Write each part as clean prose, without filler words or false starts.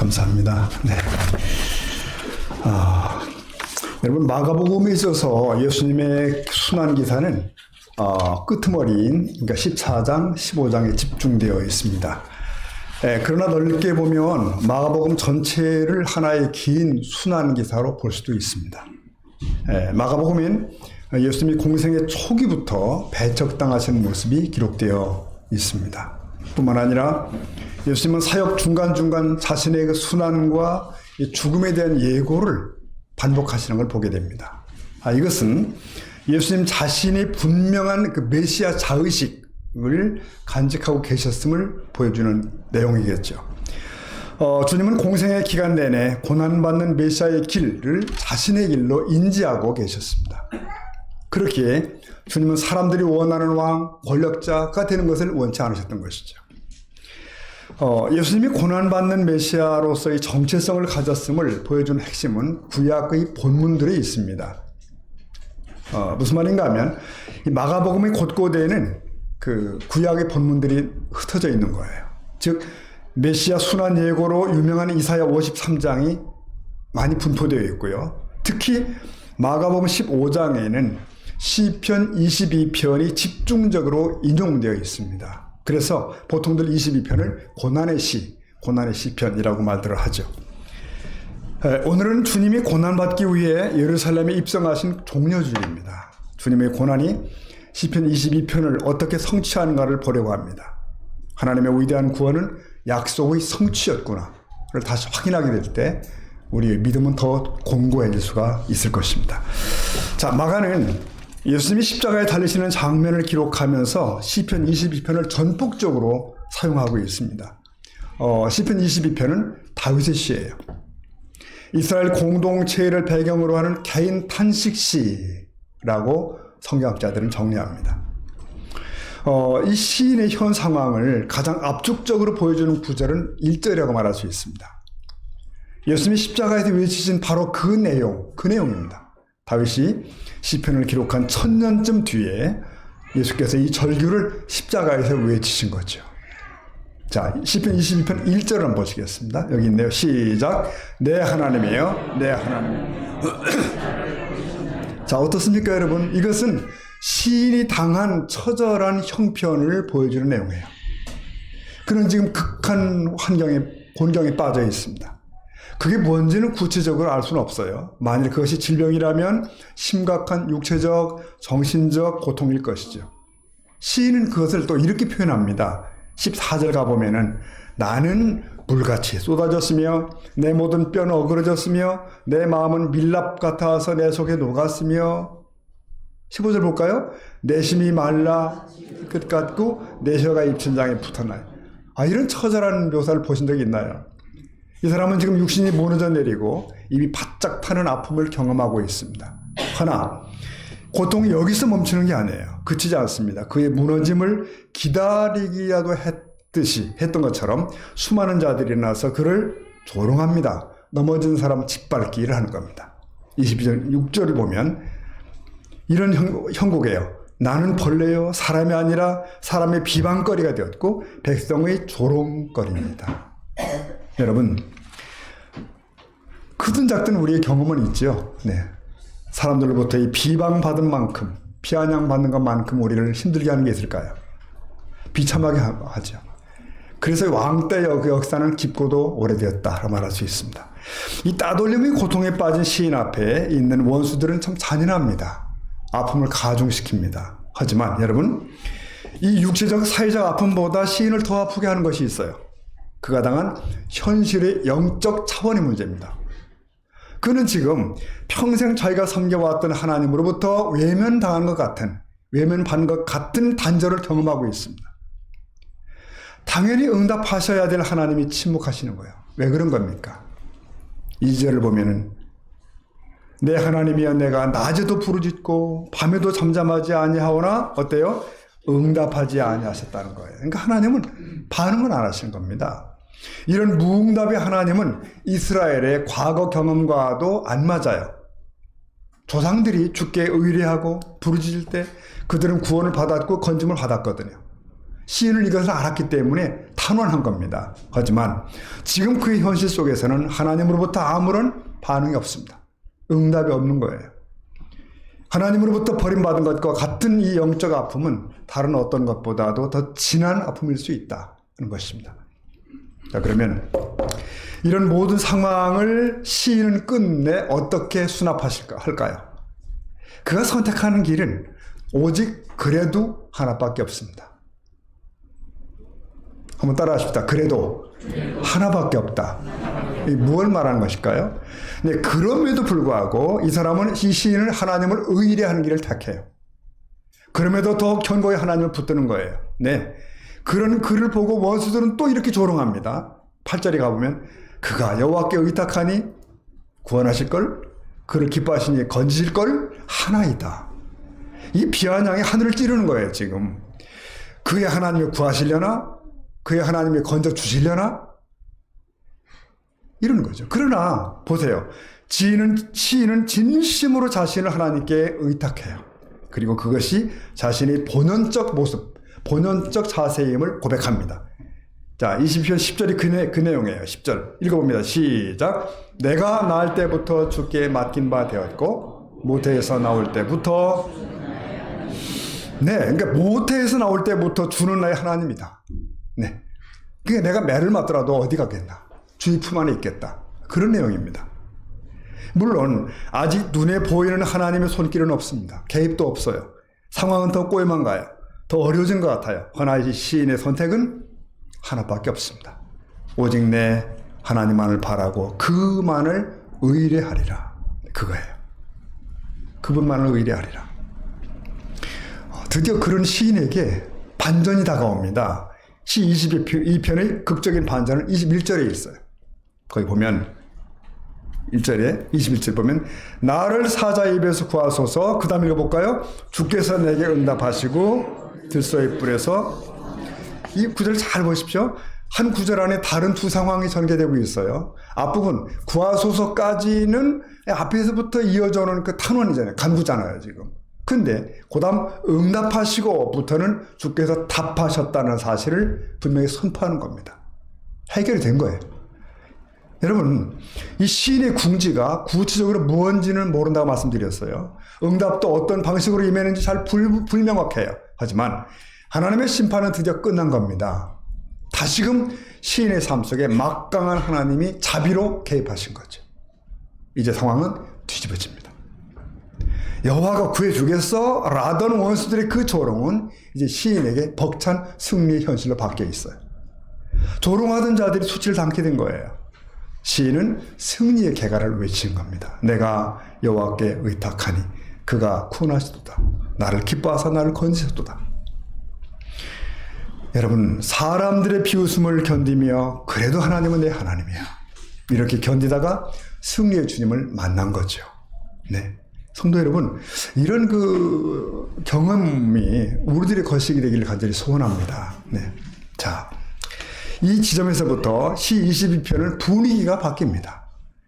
감사합니다. 네. 여러분, 마가복음에 있어서 예수님의 순환 기사는 끄트머리인 그러니까 14장, 15장에 집중되어 있습니다. 그러나 넓게 보면 마가복음 전체를 하나의 긴 순환 기사로 볼 수도 있습니다. 마가복음엔 예수님이 공생의 초기부터 배척당하신 모습이 기록되어 있습니다. 뿐만 아니라 예수님은 사역 중간중간 자신의 그 순환과 죽음에 대한 예고를 반복하시는 걸 보게 됩니다. 이것은 예수님 자신이 분명한 그 메시아 자의식을 간직하고 계셨음을 보여주는 내용이겠죠. 주님은 공생의 기간 내내 고난받는 메시아의 길을 자신의 길로 인지하고 계셨습니다. 그렇기에 주님은 사람들이 원하는 왕, 권력자가 되는 것을 원치 않으셨던 것이죠. 예수님이 고난받는 메시아로서의 정체성을 가졌음을 보여주는 핵심은 구약의 본문들에 있습니다. 무슨 말인가 하면 이 마가복음의 곳곳에는 그 구약의 본문들이 흩어져 있는 거예요. 즉 메시아 순환 예고로 유명한 이사야 53장이 많이 분포되어 있고요. 특히 마가복음 15장에는 시편 22편이 집중적으로 인용되어 있습니다. 그래서 보통들 22편을 고난의 시편이라고 말들을 하죠. 오늘은 주님이 고난받기 위해 예루살렘에 입성하신 종려주일입니다. 주님의 고난이 시편 22편을 어떻게 성취하는가를 보려고 합니다. 하나님의 위대한 구원은 약속의 성취였구나를 다시 확인하게 될 때 우리의 믿음은 더 공고해질 수가 있을 것입니다. 자, 마가는 예수님이 십자가에 달리시는 장면을 기록하면서 시편 22편을 전폭적으로 사용하고 있습니다. 시편 22편은 다윗의 시예요. 이스라엘 공동체를 배경으로 하는 개인 탄식시라고 성경학자들은 정리합니다. 이 시인의 현 상황을 가장 압축적으로 보여주는 구절은 1절이라고 말할 수 있습니다. 예수님이 십자가에서 외치신 바로 그 내용입니다. 다윗이 시편을 기록한 1000년쯤 뒤에 예수께서 이 절규를 십자가에서 외치신 거죠. 자, 시편 22편 1절을 한번 보시겠습니다. 여기 있네요. 시작. 내 하나님이여, 내 하나님. 자, 어떻습니까, 여러분? 이것은 시인이 당한 처절한 형편을 보여주는 내용이에요. 그는 지금 극한 곤경에 빠져 있습니다. 그게 뭔지는 구체적으로 알 수는 없어요. 만일 그것이 질병이라면 심각한 육체적, 정신적 고통일 것이죠. 시인은 그것을 또 이렇게 표현합니다. 14절 가보면은 나는 물같이 쏟아졌으며 내 모든 뼈는 어그러졌으며 내 마음은 밀랍 같아서 내 속에 녹았으며 15절 볼까요? 내 심이 말라 끝 같고 내 혀가 입천장에 붙었나요? 이런 처절한 묘사를 보신 적이 있나요? 이 사람은 지금 육신이 무너져 내리고 입이 바짝 타는 아픔을 경험하고 있습니다. 그러나 고통이 여기서 멈추는 게 아니에요. 그치지 않습니다. 그의 무너짐을 기다리기라도 했던 것처럼 수많은 자들이 나서 그를 조롱합니다. 넘어진 사람 짓밟기를 하는 겁니다. 22절 6절을 보면 이런 형국이에요. 나는 벌레요 사람이 아니라 사람의 비방거리가 되었고 백성의 조롱거리입니다. 여러분, 크든 작든 우리의 경험은 있죠. 네. 사람들로부터 이 비방받은 만큼, 비아냥받는 것만큼 우리를 힘들게 하는 게 있을까요? 비참하게 하죠. 그래서 왕때 역사는 깊고도 오래되었다라고 말할 수 있습니다. 이 따돌림의 고통에 빠진 시인 앞에 있는 원수들은 참 잔인합니다. 아픔을 가중시킵니다. 하지만 여러분, 이 육체적 사회적 아픔보다 시인을 더 아프게 하는 것이 있어요. 그가 당한 현실의 영적 차원의 문제입니다. 그는 지금 평생 자기가 섬겨왔던 하나님으로부터 외면당한 것 같은, 외면받은 것 같은 단절을 경험하고 있습니다. 당연히 응답하셔야 될 하나님이 침묵하시는 거예요. 왜 그런 겁니까? 2절을 보면은 내 하나님이여 내가 낮에도 부르짖고 밤에도 잠잠하지 아니하오나 어때요? 응답하지 아니하셨다는 거예요. 그러니까 하나님은 반응을 안 하시는 겁니다. 이런 무응답의 하나님은 이스라엘의 과거 경험과도 안 맞아요. 조상들이 주께 의뢰하고 부르짖을 때 그들은 구원을 받았고 건짐을 받았거든요. 시인은 이것을 알았기 때문에 탄원한 겁니다. 하지만 지금 그의 현실 속에서는 하나님으로부터 아무런 반응이 없습니다. 응답이 없는 거예요. 하나님으로부터 버림받은 것과 같은 이 영적 아픔은 다른 어떤 것보다도 더 진한 아픔일 수 있다는 것입니다. 자, 그러면 이런 모든 상황을 시인은 끝내 어떻게 할까요? 그가 선택하는 길은 오직 그래도 하나밖에 없습니다. 한번 따라 하십시다. 그래도 하나밖에 없다. 무엇을 말하는 것일까요? 네, 그럼에도 불구하고 이 사람은, 이 시인은 하나님을 의뢰하는 길을 택해요. 그럼에도 더욱 견고히 하나님을 붙드는 거예요. 네, 그런 글을 보고 원수들은 또 이렇게 조롱합니다. 8절에 가보면 그가 여호와께 의탁하니 구원하실 걸, 그를 기뻐하시니 건지실 걸 하나이다. 이 비아냥이 하늘을 찌르는 거예요. 지금 그의 하나님을 구하시려나, 그의 하나님이 건져 주시려나, 이러는 거죠. 그러나 보세요. 시인은 진심으로 자신을 하나님께 의탁해요. 그리고 그것이 자신의 본연적 모습, 본연적 자세임을 고백합니다. 자, 20편 10절이 그 내용이에요. 10절 읽어봅니다. 시작. 내가 낳을 때부터 주께 맡긴 바 되었고 모태에서 나올 때부터, 네, 그러니까 모태에서 나올 때부터 주는 나의 하나님이다. 네, 그게 내가 매를 맞더라도 어디 가겠나, 주의 품 안에 있겠다, 그런 내용입니다. 물론 아직 눈에 보이는 하나님의 손길은 없습니다. 개입도 없어요. 상황은 더 꼬여만 가요. 더 어려워진 것 같아요. 그러나 이 시인의 선택은 하나밖에 없습니다. 오직 내 하나님만을 바라고 그만을 의뢰하리라. 그거예요. 그분만을 의뢰하리라. 드디어 그런 시인에게 반전이 다가옵니다. 시 22편의 극적인 반전은 21절에 있어요. 거기 보면 1절에 21절 보면 나를 사자의 입에서 구하소서. 그 다음 읽어볼까요? 주께서 내게 응답하시고 들소의 뿔에서. 이 구절 잘 보십시오. 한 구절 안에 다른 두 상황이 전개되고 있어요. 앞부분 구하소서까지는 앞에서부터 이어져오는 그 탄원이잖아요. 간구잖아요 지금. 근데 그 다음 응답하시고부터는 주께서 답하셨다는 사실을 분명히 선포하는 겁니다. 해결이 된 거예요. 여러분, 이 시인의 궁지가 구체적으로 무언지는 모른다고 말씀드렸어요. 응답도 어떤 방식으로 임했는지 잘 불명확해요. 하지만 하나님의 심판은 드디어 끝난 겁니다. 다시금 시인의 삶 속에 막강한 하나님이 자비로 개입하신 거죠. 이제 상황은 뒤집어집니다. 여호와가 구해주겠어? 라던 원수들의 그 조롱은 이제 시인에게 벅찬 승리의 현실로 바뀌어 있어요. 조롱하던 자들이 수치를 당게 된 거예요. 시인은 승리의 개가를 외친 겁니다. 내가 여호와께 의탁하니 그가 구원하시도다. 나를 기뻐하사 나를 건지셨도다. 여러분, 사람들의 비웃음을 견디며 그래도 하나님은 내 하나님이야, 이렇게 견디다가 승리의 주님을 만난 거죠. 네, 성도 여러분, 이런 그 경험이 우리들의 거식이 되기를 간절히 소원합니다. 네, 자, 이 지점에서부터 시 22편은 분위기가 바뀝니다.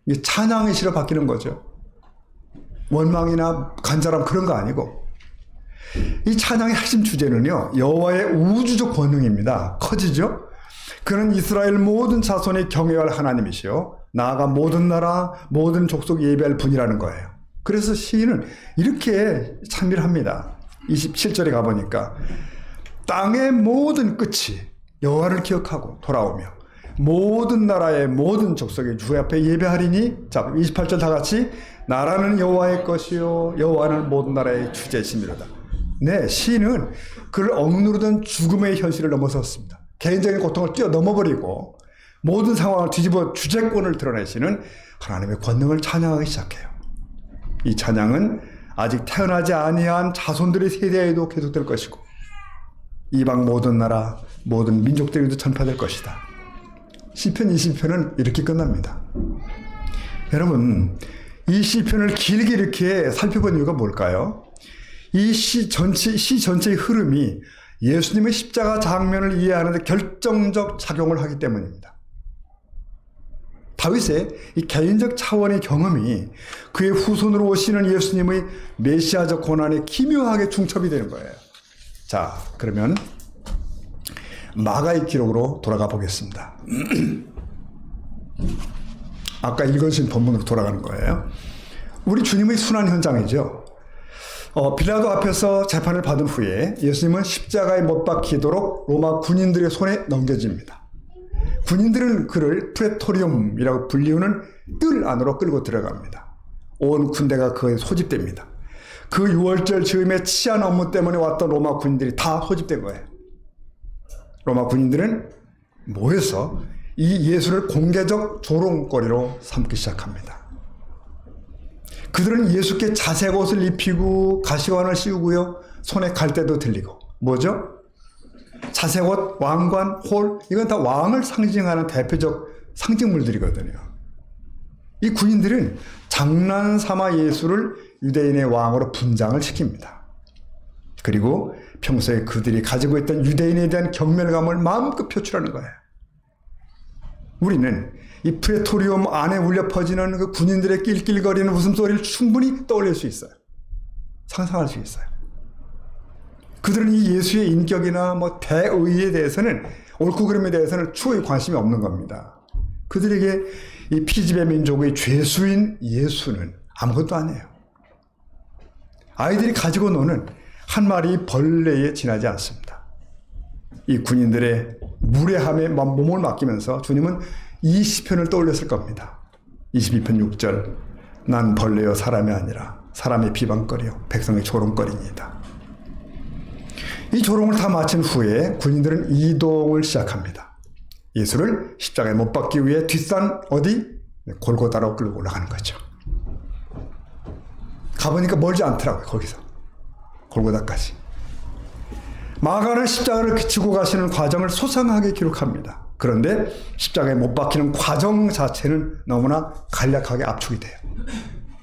이게 찬양의 시로 바뀌는 거죠. 원망이나 간절함 그런 거 아니고, 이 찬양의 핵심 주제는요, 여호와의 우주적 권능입니다. 커지죠? 그는 이스라엘 모든 자손이 경외할 하나님이시요 나아가 모든 나라 모든 족속 예배할 분이라는 거예요. 그래서 시인은 이렇게 찬미를 합니다. 27절에 가보니까 땅의 모든 끝이 여호와를 기억하고 돌아오며 모든 나라의 모든 족속이 주 앞에 예배하리니. 자, 28절 다 같이. 나라는 여호와의 것이요 여호와는 모든 나라의 주제이시니로다. 네, 시인은 그를 억누르던 죽음의 현실을 넘어섰습니다. 개인적인 고통을 뛰어넘어버리고 모든 상황을 뒤집어 주재권을 드러내시는 하나님의 권능을 찬양하기 시작해요. 이 찬양은 아직 태어나지 아니한 자손들의 세대에도 계속될 것이고 이방 모든 나라 모든 민족들에도 전파될 것이다. 시편 20편은 이렇게 끝납니다. 여러분, 이 시편을 길게 이렇게 살펴본 이유가 뭘까요? 이 시 전체의 흐름이 예수님의 십자가 장면을 이해하는 데 결정적 작용을 하기 때문입니다. 다윗의 이 개인적 차원의 경험이 그의 후손으로 오시는 예수님의 메시아적 고난에 기묘하게 중첩이 되는 거예요. 자, 그러면 마가의 기록으로 돌아가 보겠습니다. 아까 읽으신 본문으로 돌아가는 거예요. 우리 주님의 순환 현장이죠. 빌라도 앞에서 재판을 받은 후에 예수님은 십자가에 못 박히도록 로마 군인들의 손에 넘겨집니다. 군인들은 그를 프레토리움이라고 불리우는 뜰 안으로 끌고 들어갑니다. 온 군대가 그에 소집됩니다. 그 6월절 즈음에 치안 업무 때문에 왔던 로마 군인들이 다 소집된 거예요. 로마 군인들은 모여서 이 예수를 공개적 조롱거리로 삼기 시작합니다. 그들은 예수께 자색 옷을 입히고 가시관을 씌우고요. 손에 갈대도 들리고. 뭐죠? 자색 옷, 왕관, 홀, 이건 다 왕을 상징하는 대표적 상징물들이거든요. 이 군인들은 장난삼아 예수를 유대인의 왕으로 분장을 시킵니다. 그리고 평소에 그들이 가지고 있던 유대인에 대한 경멸감을 마음껏 표출하는 거예요. 우리는 이 프레토리움 안에 울려 퍼지는 그 군인들의 낄낄거리는 웃음소리를 충분히 떠올릴 수 있어요. 상상할 수 있어요. 그들은 이 예수의 인격이나 대의에 대해서는, 옳고 그름에 대해서는 추호의 관심이 없는 겁니다. 그들에게 이 피지배 민족의 죄수인 예수는 아무것도 아니에요. 아이들이 가지고 노는 한 마리 벌레에 지나지 않습니다. 이 군인들의 무례함에 몸을 맡기면서 주님은 이 시편을 떠올렸을 겁니다. 22편 6절, 난 벌레요 사람이 아니라 사람의 비방거리요 백성의 조롱거리니이다. 이 조롱을 다 마친 후에 군인들은 이동을 시작합니다. 예수를 십자가에 못 박기 위해 뒷산 어디? 골고다로 끌고 올라가는 거죠. 가보니까 멀지 않더라고요. 거기서 골고다까지. 마가는 십자가를 지고 가시는 과정을 소상하게 기록합니다. 그런데 십자가에 못 박히는 과정 자체는 너무나 간략하게 압축이 돼요.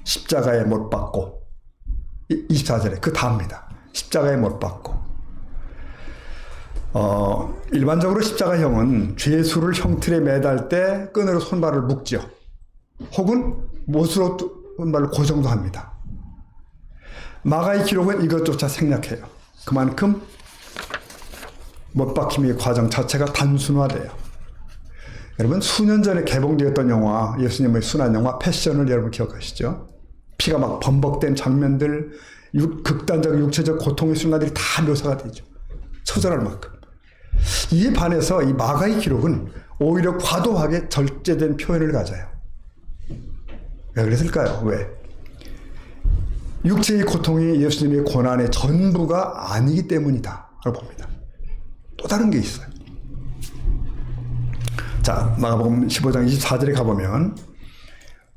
십자가에 못 박고, 24절에 그 다음입니다. 십자가에 못 박고. 일반적으로 십자가형은 죄수를 형틀에 매달 때 끈으로 손발을 묶죠. 혹은 못으로 손발을 고정도 합니다. 마가의 기록은 이것조차 생략해요. 그만큼 못 박힘의 과정 자체가 단순화돼요. 여러분, 수년 전에 개봉되었던 영화, 예수님의 순환 영화 패션을 여러분 기억하시죠? 피가 막 범벅된 장면들, 극단적 육체적 고통의 순간들이 다 묘사가 되죠. 처절할 만큼. 이에 반해서 이 마가의 기록은 오히려 과도하게 절제된 표현을 가져요. 왜 그랬을까요? 왜? 육체의 고통이 예수님의 고난의 전부가 아니기 때문이다 라고 봅니다. 또 다른 게 있어요. 자, 마가복음 15장 24절에 가보면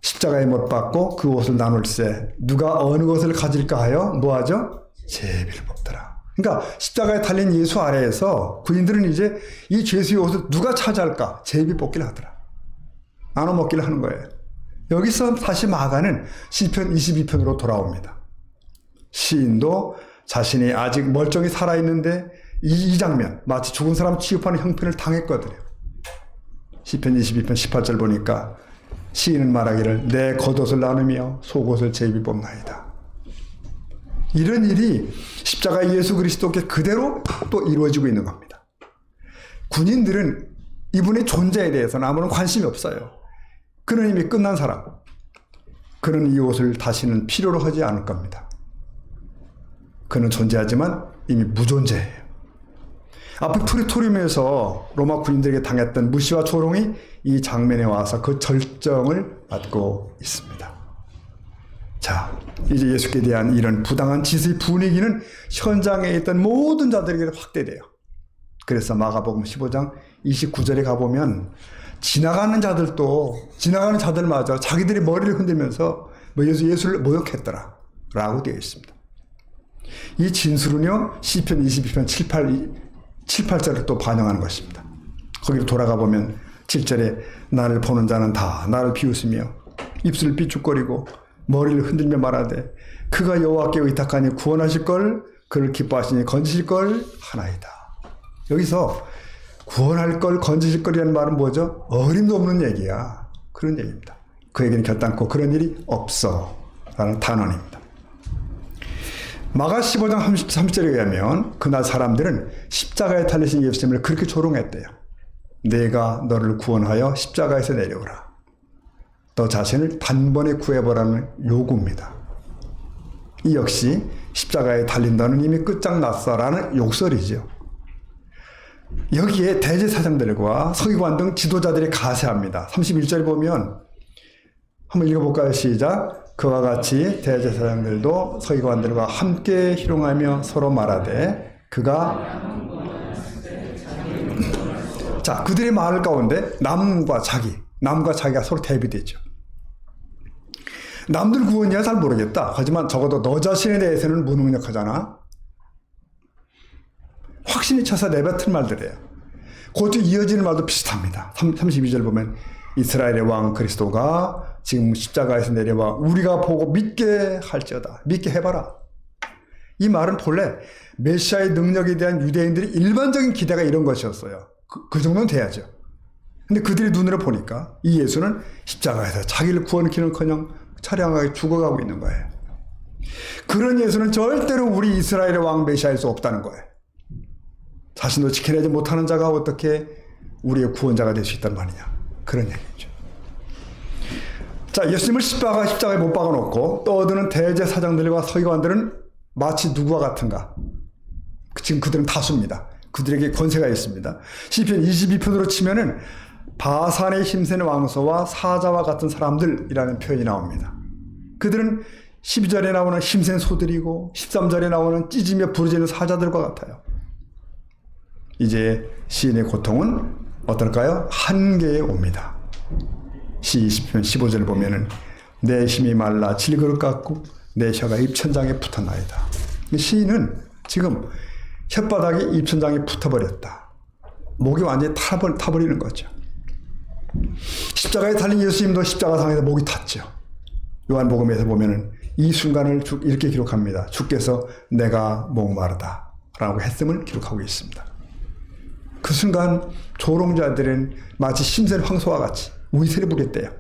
십자가에 못 박고 그 옷을 나눌세 누가 어느 것을 가질까 하여 뭐하죠? 제비를 뽑더라. 그러니까 십자가에 달린 예수 아래에서 군인들은 이제 이 죄수의 옷을 누가 차지할까? 제비 뽑기를 하더라. 나눠 먹기를 하는 거예요. 여기서 다시 마가는 시편 22편으로 돌아옵니다. 시인도 자신이 아직 멀쩡히 살아있는데 이 장면, 마치 죽은 사람 취급하는 형편을 당했거든요. 시편 22편 18절 보니까 시인은 말하기를 내 겉옷을 나누며 속옷을 제비 뽑나이다. 이런 일이 십자가 예수 그리스도께 그대로 또 이루어지고 있는 겁니다. 군인들은 이분의 존재에 대해서는 아무런 관심이 없어요. 그는 이미 끝난 사람. 그는 이 옷을 다시는 필요로 하지 않을 겁니다. 그는 존재하지만 이미 무존재예요. 앞에 프레토리움에서 로마 군인들에게 당했던 무시와 조롱이 이 장면에 와서 그 절정을 맞고 있습니다. 자, 이제 예수께 대한 이런 부당한 짓의 분위기는 현장에 있던 모든 자들에게 확대돼요. 그래서 마가복음 15장 29절에 가보면 지나가는 자들마저 자기들이 머리를 흔들면서 예수를 모욕했더라 라고 되어 있습니다. 이 진술은요 시편 22편 7, 8절을 또 반영하는 것입니다. 거기로 돌아가 보면 7절에 나를 보는 자는 다 나를 비웃으며 입술을 삐죽거리고 머리를 흔들며 말하되 그가 여호와께 의탁하니 구원하실 걸 그를 기뻐하시니 건지실 걸 하나이다. 여기서 구원할 걸 건지실 걸이라는 말은 뭐죠? 어림도 없는 얘기야. 그런 얘기입니다. 그에게는 결단코 그런 일이 없어 라는 단언입니다. 마가 15장 30절에 의하면 그날 사람들은 십자가에 달리신 예수님을 그렇게 조롱했대요. 내가 너를 구원하여 십자가에서 내려오라. 너 자신을 단번에 구해보라는 요구입니다. 이 역시 십자가에 달린 너는 이미 끝장났어라는 욕설이죠. 여기에 대제사장들과 서기관 등 지도자들이 가세합니다. 31절 보면 한번 읽어볼까요? 시작. 그와 같이 대제사장들도 서기관들과 함께 희롱하며 서로 말하되 그가 자, 그들의 말 가운데 남과 자기가 서로 대비되죠. 남들 구원이야 잘 모르겠다. 하지만 적어도 너 자신에 대해서는 무능력하잖아. 확신이 차서 내뱉은 말들이에요. 곧 이어지는 말도 비슷합니다. 32절 보면 이스라엘의 왕 그리스도가 지금 십자가에서 내려와 우리가 보고 믿게 할지어다. 믿게 해봐라. 이 말은 본래 메시아의 능력에 대한 유대인들의 일반적인 기대가 이런 것이었어요. 그 정도는 돼야죠. 근데 그들의 눈으로 보니까 이 예수는 십자가에서 자기를 구원키는커녕 차량하게 죽어가고 있는 거예요. 그런 예수는 절대로 우리 이스라엘의 왕 메시아일 수 없다는 거예요. 자신도 지켜내지 못하는 자가 어떻게 우리의 구원자가 될 수 있단 말이냐. 그런 얘기죠. 자, 예수님을 십자가에 못 박아놓고 떠드는 대제사장들과 서기관들은 마치 누구와 같은가? 지금 그들은 다수입니다. 그들에게 권세가 있습니다. 시편 22편으로 치면은 바산의 힘센 왕소와 사자와 같은 사람들이라는 표현이 나옵니다. 그들은 12절에 나오는 힘센 소들이고 13절에 나오는 찢으며 부르짖는 사자들과 같아요. 이제 시인의 고통은 어떨까요? 한계에 옵니다. 시 20편 15절 보면은 내 힘이 말라 질그릇 같고 내 혀가 입천장에 붙었나이다. 시인은 지금 혓바닥이 입천장에 붙어버렸다. 목이 완전히 타버리는 거죠. 십자가에 달린 예수님도 십자가상에서 목이 탔죠. 요한복음에서 보면은 이 순간을 이렇게 기록합니다. 주께서 내가 목마르다 라고 했음을 기록하고 있습니다. 그 순간 조롱자들은 마치 심센 황소와 같이 위세를 부렸대요.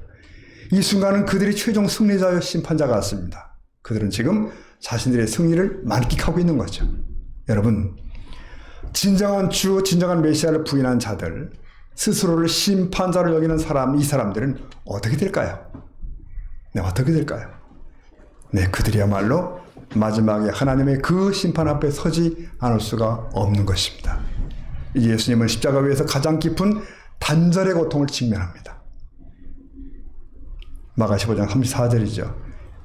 이 순간은 그들이 최종 승리자여 심판자 같습니다. 그들은 지금 자신들의 승리를 만끽하고 있는 거죠. 여러분, 진정한 주, 진정한 메시아를 부인한 자들, 스스로를 심판자로 여기는 이 사람들은 어떻게 될까요? 네, 어떻게 될까요? 네, 그들이야말로 마지막에 하나님의 그 심판 앞에 서지 않을 수가 없는 것입니다. 예수님은 십자가 위에서 가장 깊은 단절의 고통을 직면합니다. 마가 15장 34절이죠.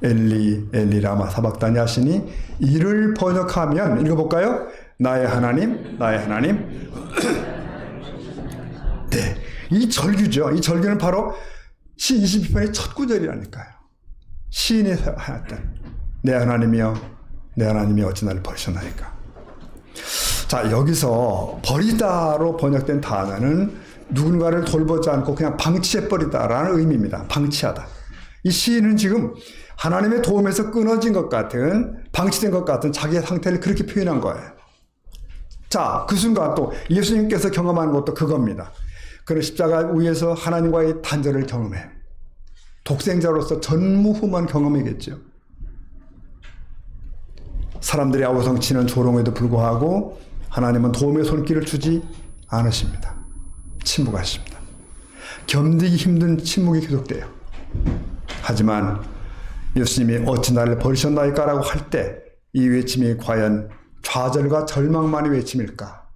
엘리 엘리 라마 사박다니 하시니 이를 번역하면 읽어볼까요? 나의 하나님 나의 하나님 네, 이 절규죠. 이 절규는 바로 시 22편의 첫 구절이라니까요. 시인이 하였던 내 하나님이여 내 하나님이 어찌 나를 버리셨나이까. 자, 여기서 버리다로 번역된 단어는 누군가를 돌보지 않고 그냥 방치해버리다라는 의미입니다. 방치하다. 이 시인은 지금 하나님의 도움에서 끊어진 것 같은, 방치된 것 같은 자기의 상태를 그렇게 표현한 거예요. 자, 그 순간 또 예수님께서 경험하는 것도 그겁니다. 그는 십자가 위에서 하나님과의 단절을 경험해요. 독생자로서 전무후무한 경험이겠죠. 사람들이 아우성치는 조롱에도 불구하고 하나님은 도움의 손길을 주지 않으십니다. 침묵하십니다. 견디기 힘든 침묵이 계속돼요. 하지만 예수님이 어찌 나를 버리셨나이까 라고 할 때 이 외침이 과연 좌절과 절망만의 외침일까?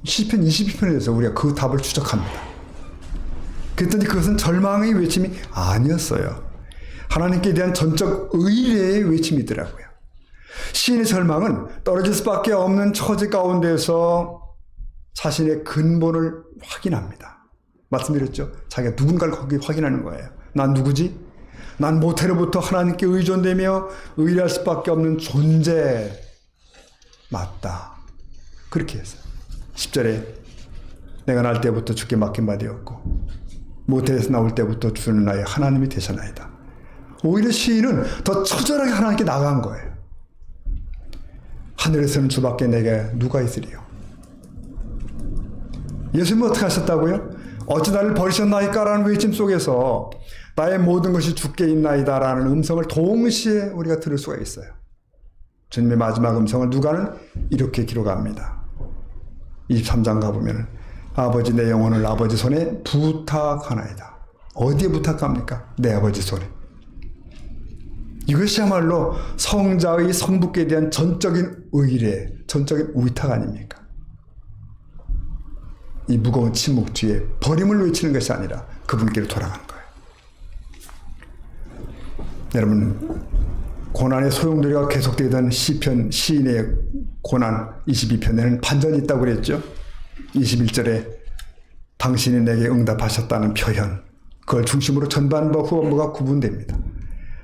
시편 22편에서 우리가 그 답을 추적합니다. 그랬더니 그것은 절망의 외침이 아니었어요. 하나님께 대한 전적 의뢰의 외침이더라고요. 시인의 절망은 떨어질 수밖에 없는 처지 가운데서 자신의 근본을 확인합니다. 말씀드렸죠? 자기가 누군가를 거기 확인하는 거예요. 난 누구지? 난 모태로부터 하나님께 의존되며 의뢰할 수밖에 없는 존재 맞다. 그렇게 했어요. 10절에 내가 날 때부터 주께 맡긴 바 되었고 모태에서 나올 때부터 주는 나의 하나님이 되셨나이다. 오히려 시인은 더 처절하게 하나님께 나간 거예요. 하늘에서는 주밖에 내게 누가 있으리요. 예수님은 어떻게 하셨다고요? 어찌 나를 버리셨나이까 라는 외침 속에서 나의 모든 것이 주께 있나이다라는 음성을 동시에 우리가 들을 수가 있어요. 주님의 마지막 음성을 누가는 이렇게 기록합니다. 23장 가보면 아버지 내 영혼을 아버지 손에 부탁하나이다. 어디에 부탁합니까? 내 아버지 손에. 이것이야말로 성자의 성부께 대한 전적인 의뢰, 전적인 위탁 아닙니까? 이 무거운 침묵 뒤에 버림을 외치는 것이 아니라 그분께로 돌아가는 거예요. 여러분, 고난의 소용돌이가 계속되던 시편 시인의 고난 22편에는 반전이 있다고 그랬죠. 21절에 당신이 내게 응답하셨다는 표현, 그걸 중심으로 전반부와 후반부가 구분됩니다.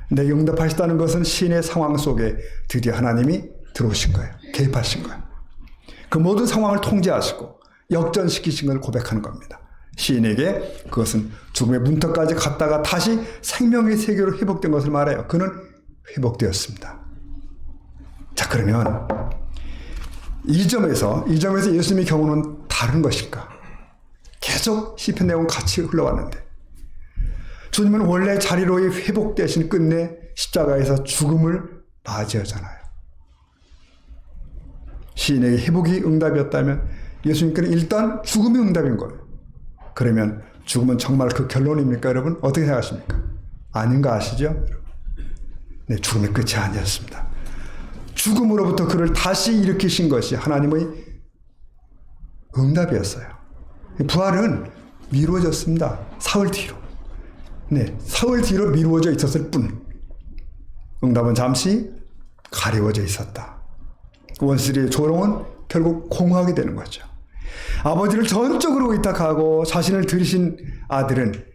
내게 응답하셨다는 것은 시인의 상황 속에 드디어 하나님이 들어오신 거예요. 개입하신 거예요. 그 모든 상황을 통제하시고 역전시키신 걸 고백하는 겁니다. 시인에게 그것은 죽음의 문턱까지 갔다가 다시 생명의 세계로 회복된 것을 말해요. 그는 회복되었습니다. 자, 그러면 이 점에서 예수님의 경우는 다른 것일까? 계속 시편 내용은 같이 흘러왔는데 주님은 원래 자리로의 회복되신 끝내 십자가에서 죽음을 맞이하잖아요. 시인에게 회복이 응답이었다면 예수님께는 일단 죽음이 응답인 거예요. 그러면 죽음은 정말 그 결론입니까, 여러분? 어떻게 생각하십니까? 아닌 거 아시죠? 네, 죽음의 끝이 아니었습니다. 죽음으로부터 그를 다시 일으키신 것이 하나님의 응답이었어요. 부활은 미루어졌습니다. 사흘 뒤로. 네, 사흘 뒤로 미루어져 있었을 뿐. 응답은 잠시 가려워져 있었다. 원수들의 조롱은 결국 공허하게 되는 거죠. 아버지를 전적으로 의탁하고 자신을 들이신 아들을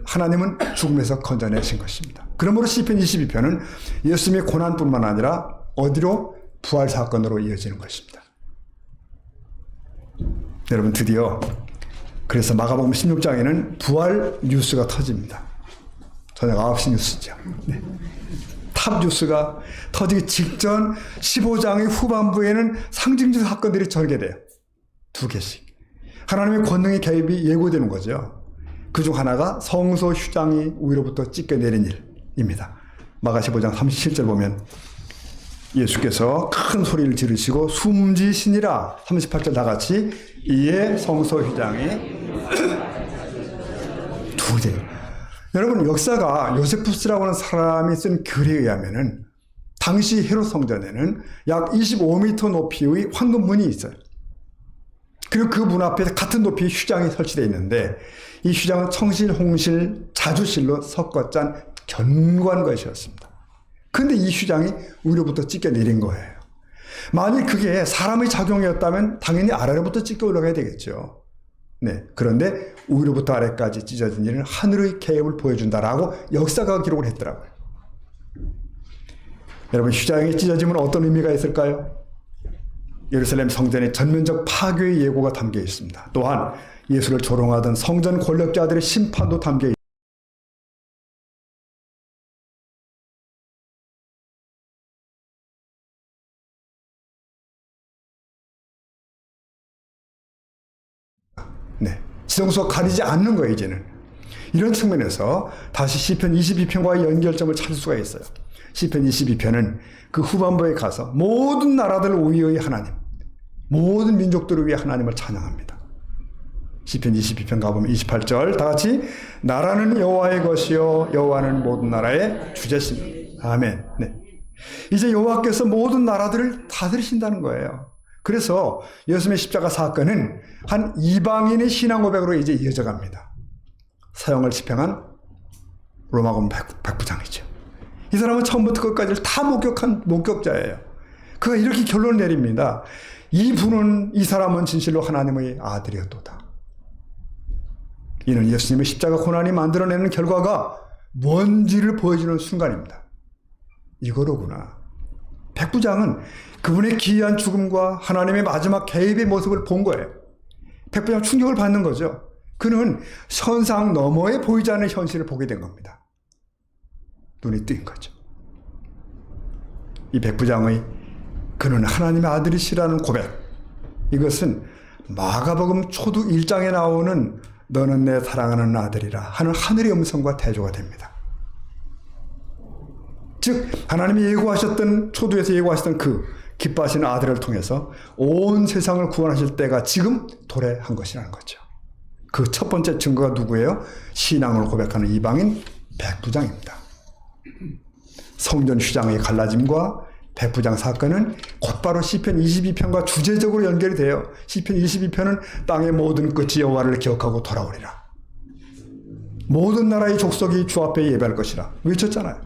하나님은 죽음에서 건져내신 것입니다. 그러므로 시편 22편은 예수님의 고난뿐만 아니라 어디로? 부활 사건으로 이어지는 것입니다. 여러분, 드디어 그래서 마가복음 16장에는 부활 뉴스가 터집니다. 저녁 9시 뉴스죠. 네. 탑 뉴스가 터지기 직전 15장의 후반부에는 상징적 사건들이 전개돼요. 2개씩. 하나님의 권능의 개입이 예고되는 거죠. 그중 하나가 성소 휴장이 위로부터 찢겨내린 일입니다. 마가 15장 37절 보면 예수께서 큰 소리를 지르시고 숨지시니라. 38절 다같이 이에 성소 휴장이 두제. 여러분, 역사가 요세푸스라고 하는 사람이 쓴 글에 의하면은 당시 헤롯 성전에는 약 25m 높이의 황금문이 있어요. 그리고 그 문 앞에 같은 높이의 휴장이 설치되어 있는데 이 휴장은 청실, 홍실, 자주실로 섞어 짠 견고한 것이었습니다. 근데 이 휴장이 위로부터 찢겨 내린 거예요. 만일 그게 사람의 작용이었다면 당연히 아래로부터 찢겨 올라가야 되겠죠. 네. 그런데 위로부터 아래까지 찢어진 일은 하늘의 개입을 보여준다라고 역사가 기록을 했더라고요. 여러분, 휴장이 찢어지면 어떤 의미가 있을까요? 예루살렘 성전의 전면적 파괴의 예고가 담겨 있습니다. 또한 예수를 조롱하던 성전 권력자들의 심판도 담겨 있습니다. 네. 지성소가 가리지 않는 거예요, 이제는. 이런 측면에서 다시 시편 22편과의 연결점을 찾을 수가 있어요. 시편 22편은 그 후반부에 가서 모든 나라들 위의 하나님, 모든 민족들을 위해 하나님을 찬양합니다. 시편 22편 가보면 28절 다 같이 나라는 여호와의 것이요 여호와는 모든 나라의 주제십니다. 아멘. 네. 이제 여호와께서 모든 나라들을 다스리신다는 거예요. 그래서 예수님의 십자가 사건은 한 이방인의 신앙 고백으로 이제 이어져 갑니다. 사형을 집행한 로마군 백부장이죠. 이 사람은 처음부터 끝까지를 다 목격한 목격자예요. 그가 이렇게 결론을 내립니다. 이 사람은 진실로 하나님의 아들이었도다. 이는 예수님의 십자가 고난이 만들어내는 결과가 뭔지를 보여주는 순간입니다. 이거로구나. 백부장은 그분의 기이한 죽음과 하나님의 마지막 개입의 모습을 본 거예요. 백부장 충격을 받는 거죠. 그는 현상 너머에 보이지 않는 현실을 보게 된 겁니다. 눈이 뜨인 거죠. 이 백부장의 그는 하나님의 아들이시라는 고백, 이것은 마가복음 초두 1장에 나오는 너는 내 사랑하는 아들이라 하는 하늘의 음성과 대조가 됩니다. 즉 하나님이 예고하셨던 초두에서 예고하셨던 그 기뻐하시는 아들을 통해서 온 세상을 구원하실 때가 지금 도래한 것이라는 거죠. 그 첫 번째 증거가 누구예요? 신앙을 고백하는 이방인 백부장입니다. 성전 휘장의 갈라짐과 백부장 사건은 곧바로 시편 22편과 주제적으로 연결이 돼요. 시편 22편은 땅의 모든 끝이 여호와를 기억하고 돌아오리라. 모든 나라의 족속이 주 앞에 예배할 것이라 외쳤잖아요.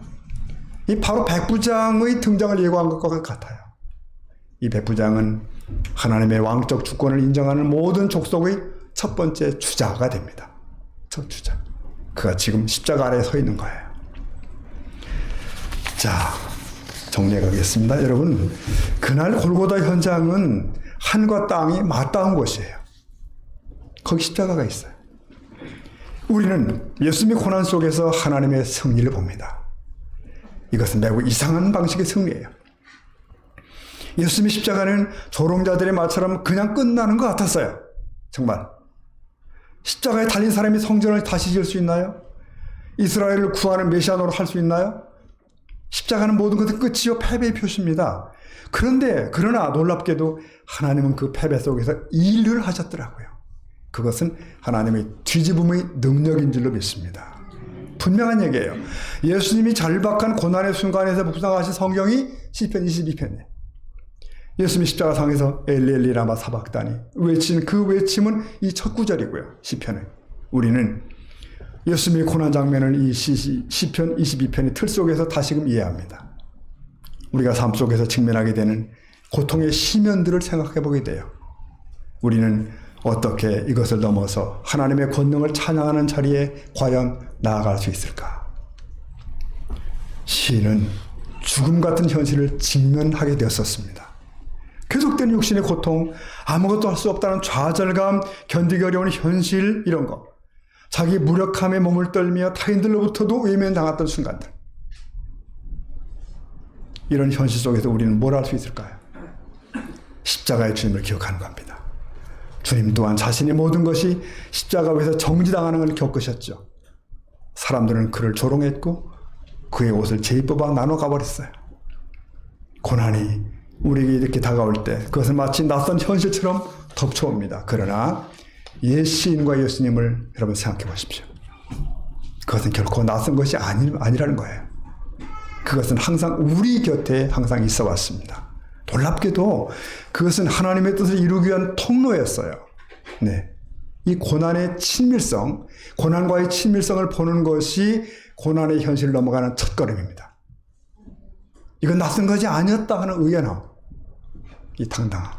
이 바로 백부장의 등장을 예고한 것과 같아요. 이 백부장은 하나님의 왕적 주권을 인정하는 모든 족속의 첫 번째 주자가 됩니다. 첫 주자. 그가 지금 십자가 아래에 서 있는 거예요. 자, 정리해 가겠습니다. 여러분, 그날 골고다 현장은 하늘과 땅이 맞닿은 곳이에요. 거기 십자가가 있어요. 우리는 예수님의 고난 속에서 하나님의 승리를 봅니다. 이것은 매우 이상한 방식의 승리예요. 예수님의 십자가는 조롱자들의 말처럼 그냥 끝나는 것 같았어요. 정말. 십자가에 달린 사람이 성전을 다시 지을 수 있나요? 이스라엘을 구하는 메시아노로 할 수 있나요? 십자가는 모든 것의 끝이요 패배의 표시입니다. 그러나 놀랍게도 하나님은 그 패배 속에서 일을 하셨더라고요. 그것은 하나님의 뒤집음의 능력인 줄로 믿습니다. 분명한 얘기예요. 예수님이 절박한 고난의 순간에서 묵상하신 성경이 시편 22편이에요. 예수님이 십자가상에서 엘리 엘리 라마 사박다니 외치는 그 외침은 이 첫 구절이고요. 시편은. 우리는 예수님의 고난 장면을 이 시편 22편의 틀 속에서 다시금 이해합니다. 우리가 삶 속에서 직면하게 되는 고통의 시면들을 생각해 보게 돼요. 우리는 어떻게 이것을 넘어서 하나님의 권능을 찬양하는 자리에 과연 나아갈 수 있을까? 시인은 죽음 같은 현실을 직면하게 되었었습니다. 계속되는 육신의 고통, 아무것도 할 수 없다는 좌절감, 견디기 어려운 현실 이런 거. 자기 무력함에 몸을 떨며 타인들로부터도 외면당했던 순간들. 이런 현실 속에서 우리는 뭘 할 수 있을까요? 십자가의 주님을 기억하는 겁니다. 주님 또한 자신의 모든 것이 십자가 위에서 정지당하는 걸 겪으셨죠. 사람들은 그를 조롱했고 그의 옷을 제입 뽑아 나눠 가버렸어요. 고난이 우리에게 이렇게 다가올 때 그것은 마치 낯선 현실처럼 덮쳐옵니다. 그러나 옛 시인과 예수님을 여러분 생각해 보십시오. 그것은 결코 낯선 것이 아니라는 거예요. 그것은 항상 우리 곁에 항상 있어 왔습니다. 놀랍게도 그것은 하나님의 뜻을 이루기 위한 통로였어요. 네. 이 고난의 친밀성, 고난과의 친밀성을 보는 것이 고난의 현실을 넘어가는 첫걸음입니다. 이건 낯선 것이 아니었다 하는 의연함, 이 당당함.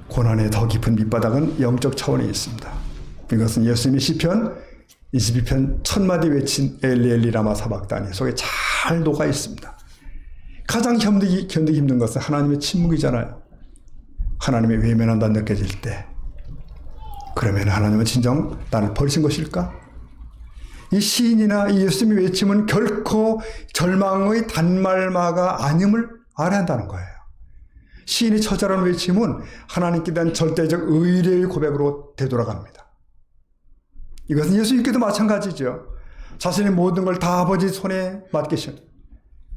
고난의 더 깊은 밑바닥은 영적 차원에 있습니다. 이것은 예수님이 시편 22편 첫 마디 외친 엘리 엘리 라마 사박다니 속에 잘 녹아 있습니다. 가장 견디기 힘든 것은 하나님의 침묵이잖아요. 하나님의 외면한다 느껴질 때 그러면 하나님은 진정 나를 버리신 것일까? 이 시인이나 이 예수님의 외침은 결코 절망의 단말마가 아님을 알아야 한다는 거예요. 시인이 처절한 외침은 하나님께 대한 절대적 의뢰의 고백으로 되돌아갑니다. 이것은 예수님께도 마찬가지죠. 자신의 모든 걸 다 아버지 손에 맡기신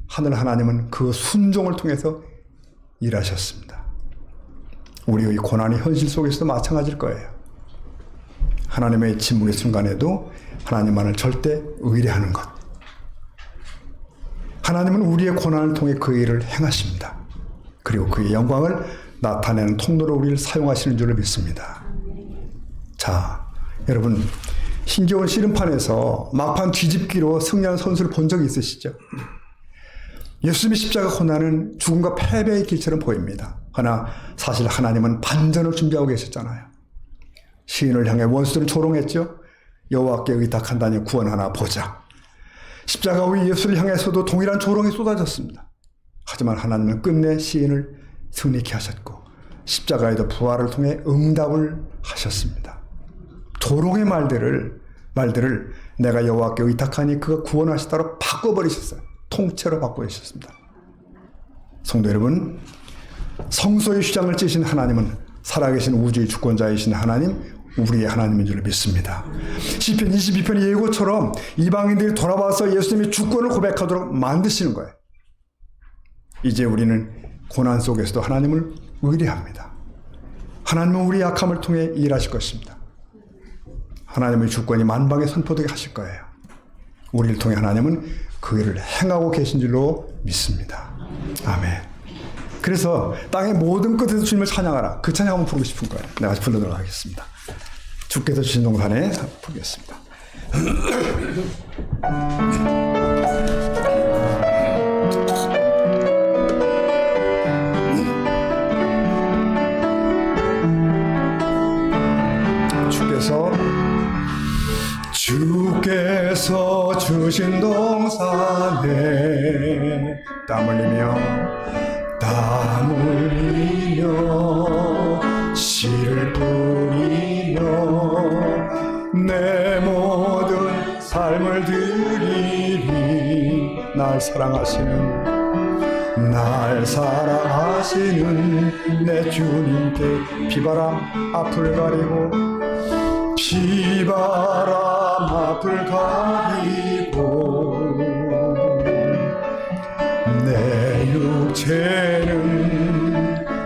하늘 하나님은 그 순종을 통해서 일하셨습니다. 우리의 고난의 현실 속에서도 마찬가지일 거예요. 하나님의 침묵의 순간에도 하나님만을 절대 의뢰하는 것. 하나님은 우리의 고난을 통해 그 일을 행하십니다. 그리고 그의 영광을 나타내는 통로로 우리를 사용하시는 줄을 믿습니다. 자, 여러분 힘겨운 씨름판에서 막판 뒤집기로 승리한 선수를 본 적이 있으시죠? 예수님의 십자가 고난은 죽음과 패배의 길처럼 보입니다. 그러나 사실 하나님은 반전을 준비하고 계셨잖아요. 시인을 향해 원수들을 조롱했죠. 여호와께 의탁한다니 구원하나 보자. 십자가 위 예수를 향해서도 동일한 조롱이 쏟아졌습니다. 하지만 하나님은 끝내 시인을 승리케 하셨고 십자가에도 부활을 통해 응답을 하셨습니다. 조롱의 말들을 내가 여호와께 의탁하니 그가 구원하시다로 바꿔버리셨어요. 통째로 바꿔주셨습니다. 성도 여러분, 성소의 휘장을 찌신 하나님은 살아계신 우주의 주권자이신 하나님, 우리의 하나님인 줄 믿습니다. 시편 22편 예고처럼 이방인들이 돌아와서 예수님의 주권을 고백하도록 만드시는 거예요. 이제 우리는 고난 속에서도 하나님을 의뢰합니다. 하나님은 우리 약함을 통해 일하실 것입니다. 하나님의 주권이 만방에 선포되게 하실 거예요. 우리를 통해 하나님은 그 일을 행하고 계신 줄로 믿습니다. 아멘. 그래서 땅의 모든 끝에서 주님을 찬양하라. 그 찬양 한번 부르고 싶은 거예요. 내가 불러도록 하겠습니다. 주께서 주신 동산에 부르겠습니다. 주께서 주신 동산에 땀 흘리며 씨를 뿌리며 내 모든 삶을 드리리. 날 사랑하시는 내 주님께 비바람 앞을 가리고 앞을 가리고 내 육체는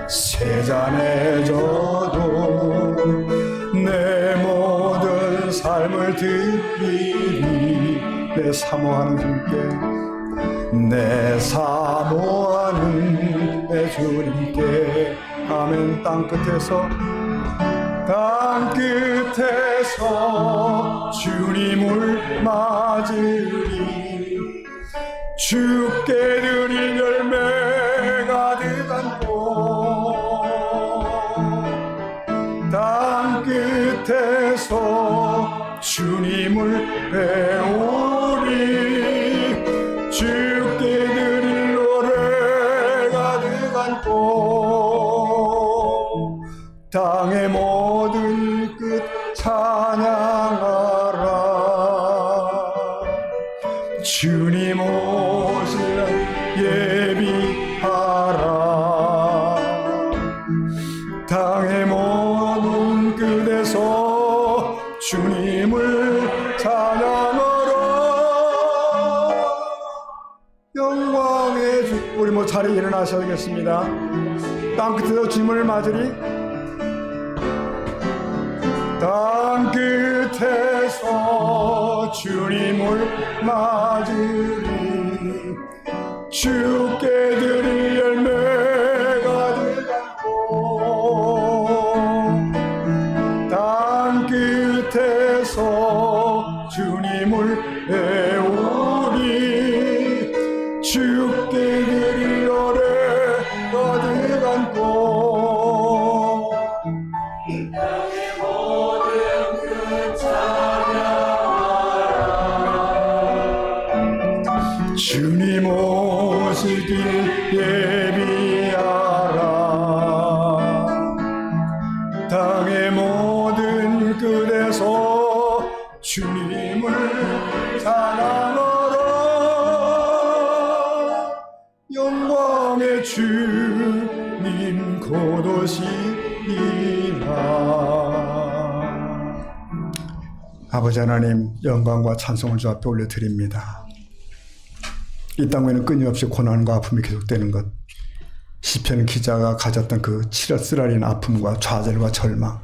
세잔해져도 내 모든 삶을 드리리. 내 사모하는 내 주님께. 아멘. 땅 끝에서 주님을 맞으리. 주께 드릴 열매 가득한 곳. 땅 끝에서 주님을 배우리. 주께 드릴 노래 가득한 곳. 땅의 모든 끝 찬양하라. 주님 오시는 예비하라. 땅의 모든 끝에서 주님을 찬양하라. 영광의 주. 우리 자리에 일어나셔야겠습니다. 땅 끝에서 주님을 맞으리. 땅 끝에서 주님을 맞으리. 주께 드릴 열매 가득한 곳. 땅 끝에서 주님을 배우리. 주께 드릴 노래 가득한 곳. 주님 오시길 예비하라. 땅의 모든 끝에서 주님을 찬양하라. 영광의 주님 곧 오시리라. 아버지 하나님, 영광과 찬송을 주 앞에 올려드립니다. 이 땅에는 끊임없이 고난과 아픔이 계속되는 것, 시편 기자가 가졌던 그 쓰라린 아픔과 좌절과 절망,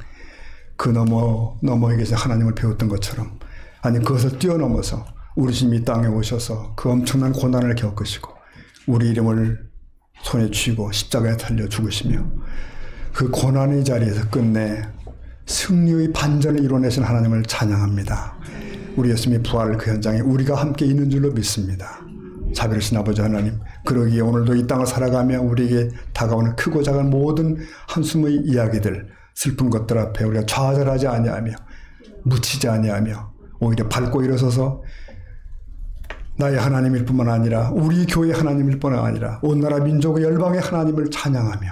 그 너머에게서 하나님을 배웠던 것처럼, 아니 그것을 뛰어넘어서 우리 주님이 이 땅에 오셔서 그 엄청난 고난을 겪으시고 우리 이름을 손에 쥐고 십자가에 달려 죽으시며 그 고난의 자리에서 끝내 승리의 반전을 이뤄내신 하나님을 찬양합니다. 우리 예수님의 부활을 그 현장에 우리가 함께 있는 줄로 믿습니다. 자비로우신 아버지 하나님, 그러기에 오늘도 이 땅을 살아가며 우리에게 다가오는 크고 작은 모든 한숨의 이야기들, 슬픈 것들 앞에 우리가 좌절하지 아니하며 묻히지 아니하며 오히려 밟고 일어서서 나의 하나님일 뿐만 아니라 우리 교회의 하나님일 뿐만 아니라 온 나라 민족의 열방의 하나님을 찬양하며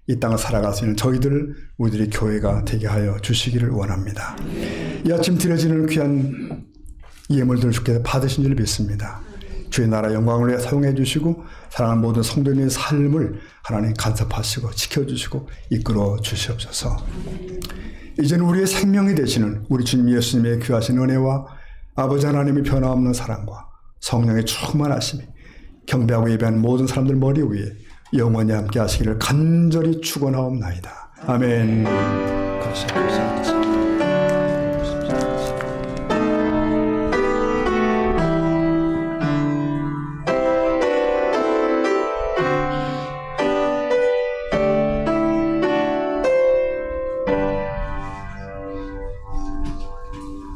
이 땅을 살아갈 수 있는 우리들의 교회가 되게 하여 주시기를 원합니다. 이 아침 드려지는 귀한 예물들을 주께서 받으신 줄 믿습니다. 주의 나라 영광을 위해 사용해 주시고 사랑하는 모든 성도님의 삶을 하나님 간섭하시고 지켜주시고 이끌어 주시옵소서. 이제는 우리의 생명이 되시는 우리 주님 예수님의 귀하신 은혜와 아버지 하나님의 변함없는 사랑과 성령의 충만하심이 경배하고 예배하는 모든 사람들 머리 위에 영원히 함께 하시기를 간절히 축원하옵나이다. 아멘. 감사합니다.